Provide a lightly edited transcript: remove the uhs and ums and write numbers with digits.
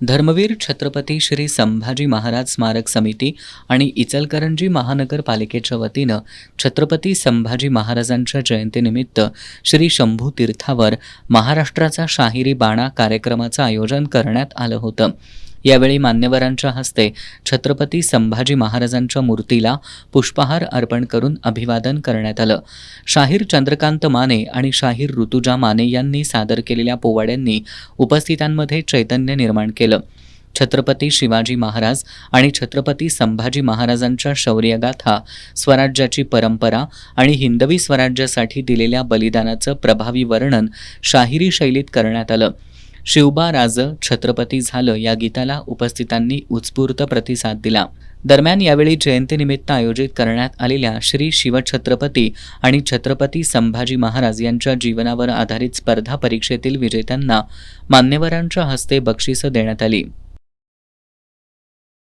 धर्मवीर छत्रपती श्री संभाजी महाराज स्मारक समिती आणि इचलकरंजी महानगरपालिकेच्या वतीनं छत्रपती संभाजी महाराजांच्या जयंतीनिमित्त श्री शंभू तीर्थावर महाराष्ट्राचा शाहिरी बाणा कार्यक्रमाचं आयोजन करण्यात आलं होतं. यावेळी मान्यवरांच्या हस्ते छत्रपती संभाजी महाराजांच्या मूर्तीला पुष्पहार अर्पण करून अभिवादन करण्यात आलं. शाहीर चंद्रकांत माने आणि शाहीर ऋतुजा माने यांनी सादर केलेल्या पोवाड्यांनी उपस्थितांमध्ये चैतन्य निर्माण केलं. छत्रपती शिवाजी महाराज आणि छत्रपती संभाजी महाराजांच्या शौर्यगाथा, स्वराज्याची परंपरा आणि हिंदवी स्वराज्यासाठी दिलेल्या बलिदानाचं प्रभावी वर्णन शाहिरी शैलीत करण्यात आलं. शिवबा राज छत्रपती झालं या गीताला उपस्थितांनी उत्स्फूर्त प्रतिसाद दिला. दरम्यान यावेळी जयंतीनिमित्त आयोजित करण्यात आलेल्या श्री शिवछत्रपती आणि छत्रपती संभाजी महाराज यांच्या जीवनावर आधारित स्पर्धा परीक्षेतील विजेत्यांना मान्यवरांच्या हस्ते बक्षिसं देण्यात आली.